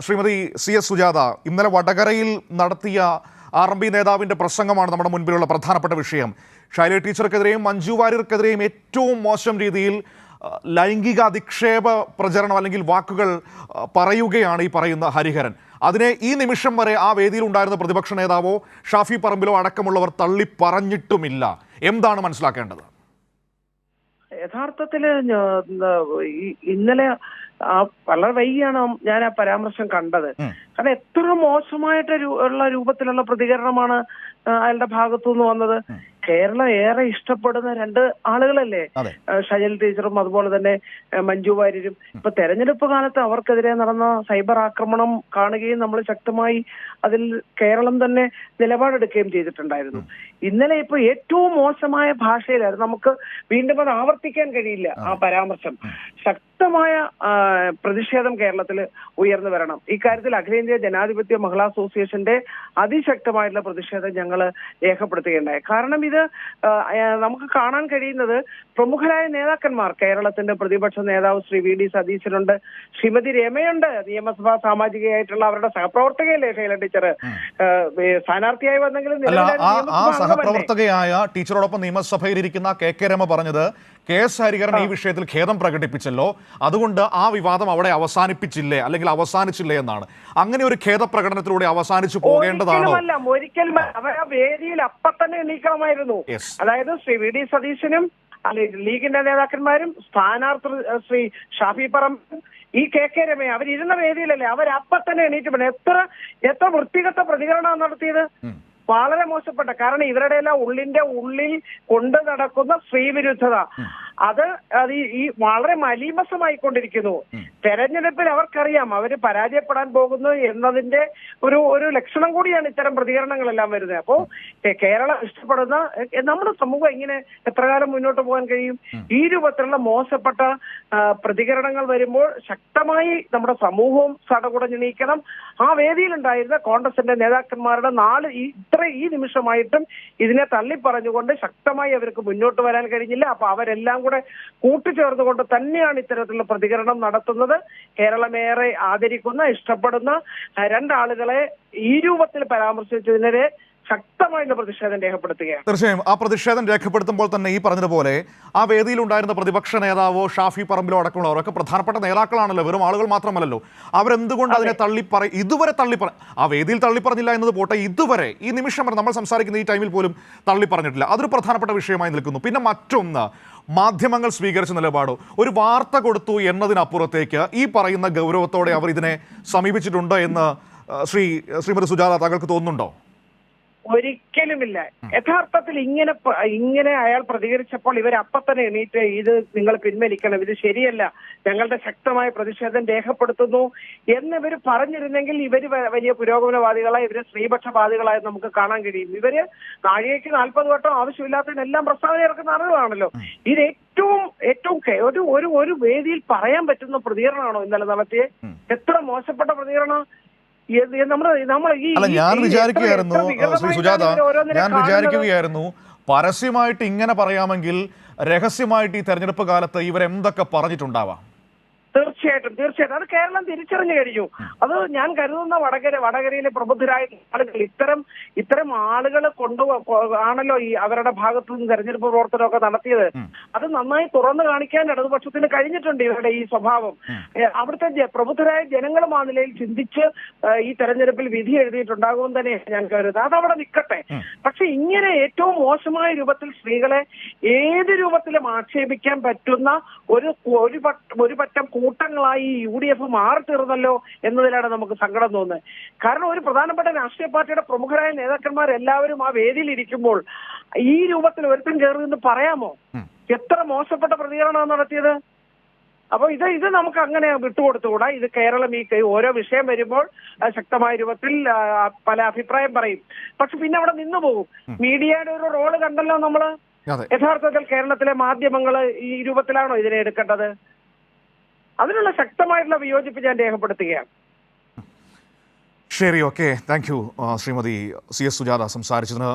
Shrimati CS Sujatha, ഇന്നലെ വടകരയിൽ നടത്തിയ RMB നേതാവിൻ്റെ പ്രസംഗമാണ് നമ്മുടെ മുൻപിലുള്ള പ്രധാനപ്പെട്ട വിഷയം. ശൈലജ ടീച്ചർക്കെതിരെയും മഞ്ജു വാര്യർക്കെതിരെയും ഏറ്റവും മോശം രീതിയിൽ ലൈംഗിക അധിക്ഷേപ പ്രചരണം അല്ലെങ്കിൽ വാക്കുകൾ പറയുകയാണ് ഈ പറയുന്ന ഹരിഹരൻ. അതിനെ ഈ നിമിഷം വരെ ആ വേദിയിൽ ഉണ്ടായിരുന്ന പ്രതിപക്ഷ നേതാവോ ഷാഫി പറമ്പിലോ അടക്കമുള്ളവർ തള്ളി പറഞ്ഞിട്ടുമില്ല. എന്താണ് മനസ്സിലാക്കേണ്ടത്? യഥാർത്ഥത്തില് ഇന്നലെ വളരെ വൈകിയാണ് ഞാൻ ആ പരാമർശം കണ്ടത്. കാരണം എത്ര മോശമായിട്ട് ഉള്ള രൂപത്തിലുള്ള പ്രതികരണമാണ് അയാളുടെ ഭാഗത്തു നിന്ന് വന്നത്. കേരളം ഏറെ ഇഷ്ടപ്പെടുന്ന രണ്ട് ആളുകളല്ലേ, ഷൈലജ ടീച്ചറും അതുപോലെ തന്നെ മഞ്ജു വാര്യരും. ഇപ്പൊ തെരഞ്ഞെടുപ്പ് കാലത്ത് അവർക്കെതിരെ നടന്ന സൈബർ ആക്രമണം കാണുകയും നമ്മൾ ശക്തമായി അതിൽ കേരളം തന്നെ നിലപാടെടുക്കുകയും ചെയ്തിട്ടുണ്ടായിരുന്നു. ഇന്നലെ ഇപ്പൊ ഏറ്റവും മോശമായ ഭാഷയിലായിരുന്നു. നമുക്ക് വീണ്ടും അത് ആവർത്തിക്കാൻ കഴിയില്ല. ആ പരാമർശം ശക്തമായ പ്രതിഷേധം കേരളത്തിൽ ഉയർന്നു വരണം. ഇക്കാര്യത്തിൽ അഖിലേന്ത്യാ ജനാധിപത്യ മഹിളാ അസോസിയേഷന്റെ അതിശക്തമായിട്ടുള്ള പ്രതിഷേധം ഞങ്ങൾ രേഖപ്പെടുത്തുകയുണ്ടായി. കാരണം ഇത് നമുക്ക് കാണാൻ കഴിയുന്നത് പ്രമുഖരായ നേതാക്കന്മാർ, കേരളത്തിന്റെ പ്രതിപക്ഷ നേതാവ് ശ്രീ VD സതീശനുണ്ട്, ശ്രീമതി രമയുണ്ട്, നിയമസഭാ സാമാജികയായിട്ടുള്ള അവരുടെ സഹപ്രവർത്തകയല്ലേ ശൈലജ ടീച്ചർ, സ്ഥാനാർത്ഥിയായി വന്നെങ്കിലും സഹപ്രവർത്തകയായ ടീച്ചറോടൊപ്പം നിയമസഭയിൽ ഇരിക്കുന്ന KK രമ പറഞ്ഞത് KS ഹരിഹരൻ ഈ വിഷയത്തിൽ ഖേദം പ്രകടിപ്പിച്ചല്ലോ, അതുകൊണ്ട് ആ വിവാദം അവിടെ അവസാനിപ്പിച്ചില്ലേ അല്ലെങ്കിൽ അവസാനിച്ചില്ലേ എന്നാണ്. അങ്ങനെ ഒരു ഖേദ പ്രകടനത്തിലൂടെ അവസാനിച്ചു പോകേണ്ടതാണോ? ഒരിക്കലും അവരെ വേദിയിൽ അപ്പൊ തന്നെ എണീക്കണമായിരുന്നു. അതായത് ശ്രീ VD സതീശനും ലീഗിന്റെ നേതാക്കന്മാരും സ്ഥാനാർത്ഥി ശ്രീ ഷാഫി പറമ്പും ഈ KK രമയും അവരിരുന്ന വേദിയിലല്ലേ, അവരപ്പൊ തന്നെ എണീറ്റ്. എത്ര വൃത്തികെട്ട പ്രതികരണമാണ് നടത്തിയത്. വളരെ മോശപ്പെട്ട. കാരണം ഇവരുടെ എല്ലാം ഉള്ളിൽ കൊണ്ടു നടക്കുന്ന സ്ത്രീവിരുദ്ധത അത് ഈ വളരെ മലീമസമായിക്കൊണ്ടിരിക്കുന്നു. തെരഞ്ഞെടുപ്പിൽ അവർക്കറിയാം അവര് പരാജയപ്പെടാൻ പോകുന്നു എന്നതിന്റെ ഒരു ലക്ഷണം കൂടിയാണ് ഇത്തരം പ്രതികരണങ്ങളെല്ലാം വരുന്നത്. അപ്പോ കേരളം ഇഷ്ടപ്പെടുന്ന നമ്മുടെ സമൂഹം ഇങ്ങനെ എത്ര കാലം മുന്നോട്ട് പോകാൻ കഴിയും? ഈ രൂപത്തിലുള്ള മോശപ്പെട്ട പ്രതികരണങ്ങൾ വരുമ്പോൾ ശക്തമായി നമ്മുടെ സമൂഹവും സടകുടഞ്ഞെണീക്കണം. ആ വേദിയിലുണ്ടായിരുന്ന കോൺഗ്രസിന്റെ നേതാക്കന്മാരുടെ ഈ നിമിഷമായിട്ടും ഇതിനെ തള്ളിപ്പറഞ്ഞുകൊണ്ട് ശക്തമായി അവർക്ക് മുന്നോട്ട് വരാൻ കഴിഞ്ഞില്ല. അപ്പൊ അവരെല്ലാം കൂടെ കൂട്ടുചേർന്നുകൊണ്ട് തന്നെയാണ് ഇത്തരത്തിലുള്ള പ്രതികരണം നടത്തുന്നത്. കേരളമേറെ ആദരിക്കുന്ന ഇഷ്ടപ്പെടുന്ന രണ്ടാളുകളെ ഈ രൂപത്തിൽ പരാമർശിച്ചതിനെതിരെ ശക്തമായിട്ടുള്ള പ്രതിഷേധം രേഖപ്പെടുത്തുകയാണ്. തീർച്ചയായും ആ പ്രതിഷേധം രേഖപ്പെടുത്തുമ്പോൾ തന്നെ ഈ പറഞ്ഞതുപോലെ ആ വേദിയിലുണ്ടായിരുന്ന പ്രതിപക്ഷ നേതാവോ ഷാഫി പറമ്പിലോ അടക്കമുള്ളവരൊക്കെ പ്രധാനപ്പെട്ട നേതാക്കളാണല്ലോ, വെറും ആളുകൾ മാത്രമല്ലല്ലോ. അവരെന്തുകൊണ്ട് അതിനെ ഇതുവരെ ആ വേദിയിൽ തള്ളിപ്പറഞ്ഞില്ല എന്നത് പോട്ടെ, ഇതുവരെ ഈ നിമിഷം വരെ നമ്മൾ സംസാരിക്കുന്ന ഈ ടൈമിൽ പോലും തള്ളിപ്പറഞ്ഞിട്ടില്ല. അതൊരു പ്രധാനപ്പെട്ട വിഷയമായി നിൽക്കുന്നു. പിന്നെ മറ്റൊന്ന്, മാധ്യമങ്ങൾ സ്വീകരിച്ച നിലപാടോ ഒരു വാർത്ത കൊടുത്തു എന്നതിനപ്പുറത്തേക്ക് ഈ പറയുന്ന ഗൗരവത്തോടെ അവർ ഇതിനെ സമീപിച്ചിട്ടുണ്ട് എന്ന് ശ്രീമതി സുജാത താങ്കൾക്ക് തോന്നുന്നുണ്ടോ? ഒരിക്കലുമില്ല. യഥാർത്ഥത്തിൽ ഇങ്ങനെ അയാൾ പ്രതികരിച്ചപ്പോൾ ഇവരപ്പൊ തന്നെ എണീറ്റ് ഇത് നിങ്ങൾ പിൻവലിക്കണം, ഇത് ശരിയല്ല, ഞങ്ങളുടെ ശക്തമായ പ്രതിഷേധം രേഖപ്പെടുത്തുന്നു എന്നിവർ പറഞ്ഞിരുന്നെങ്കിൽ ഇവര് വലിയ പുരോഗമനവാദികളായി, ഇവര് സ്ത്രീപക്ഷവാദികളായി നമുക്ക് കാണാൻ കഴിയും. ഇവര് നാഴികയ്ക്ക് 40 വട്ടം ആവശ്യമില്ലാത്തതിനെല്ലാം പ്രസ്താവന ഇറക്കുന്ന ആളുകളാണല്ലോ. ഇത് ഏറ്റവും ഒരു വേദിയിൽ പറയാൻ പറ്റുന്ന പ്രതികരണമാണോ ഇന്നലെ നടത്തിയത്? എത്ര മോശപ്പെട്ട പ്രതികരണം. ഞാൻ വിചാരിക്കുകയായിരുന്നു പരസ്യമായിട്ട് ഇങ്ങനെ പറയാമെങ്കിൽ രഹസ്യമായിട്ട് ഈ തെരഞ്ഞെടുപ്പ് കാലത്ത് ഇവരെന്തൊക്കെ പറഞ്ഞിട്ടുണ്ടാവാം. തീർച്ചയായിട്ടും അത് കേരളം തിരിച്ചറിഞ്ഞു കഴിഞ്ഞു. അത് ഞാൻ കരുതുന്ന വടകരയിലെ പ്രബുദ്ധരായ ആളുകൾ ഇത്തരം ആളുകൾ ആണല്ലോ ഈ അവരുടെ ഭാഗത്തു നിന്ന് തെരഞ്ഞെടുപ്പ് പ്രവർത്തനമൊക്കെ നടത്തിയത്. അത് നന്നായി തുറന്നു കാണിക്കാൻ ഇടതുപക്ഷത്തിന് കഴിഞ്ഞിട്ടുണ്ട്. ഇവരുടെ ഈ സ്വഭാവം അവിടുത്തെ പ്രബുദ്ധരായ ജനങ്ങളും ആ നിലയിൽ ചിന്തിച്ച് ഈ തെരഞ്ഞെടുപ്പിൽ വിധി എഴുതിയിട്ടുണ്ടാകുമെന്ന് തന്നെ ഞാൻ കരുതുന്നത്. അതവിടെ നിൽക്കട്ടെ. പക്ഷെ ഇങ്ങനെ ഏറ്റവും മോശമായ രൂപത്തിൽ സ്ത്രീകളെ ഏത് രൂപത്തിലും ആക്ഷേപിക്കാൻ പറ്റുന്ന ഒരു പറ്റം കൂട്ടങ്ങളായി UDF മാറിത്തീർന്നല്ലോ എന്നതിലാണ് നമുക്ക് സങ്കടം തോന്നുന്നത്. കാരണം ഒരു പ്രധാനപ്പെട്ട രാഷ്ട്രീയ പാർട്ടിയുടെ പ്രമുഖരായ നേതാക്കന്മാർ എല്ലാവരും ആ വേദിയിൽ ഇരിക്കുമ്പോൾ ഈ രൂപത്തിൽ ഒരുത്തം കയറുമെന്ന് പറയാമോ? എത്ര മോശപ്പെട്ട പ്രതികരണമാണ് നടത്തിയത്. അപ്പൊ ഇത് നമുക്ക് അങ്ങനെ വിട്ടുകൊടുത്തുകൂടാ. ഇത് കേരളം ഓരോ വിഷയം വരുമ്പോൾ ശക്തമായ രൂപത്തിൽ പല അഭിപ്രായം പറയും. പക്ഷെ പിന്നെ അവിടെ നിന്നു പോകും. മീഡിയയുടെ ഒരു റോള് കണ്ടല്ലോ നമ്മള്. യഥാർത്ഥത്തിൽ കേരളത്തിലെ മാധ്യമങ്ങൾ ഈ രൂപത്തിലാണോ ഇതിനെ എടുക്കേണ്ടത്? അതിനുള്ള ശക്തമായിട്ടുള്ള വിയോജിപ്പ് ഞാൻ രേഖപ്പെടുത്തുകയാണ്. ശരി, okay, thank you Shrimati CS Sujatha സംസാരിച്ചതിന്.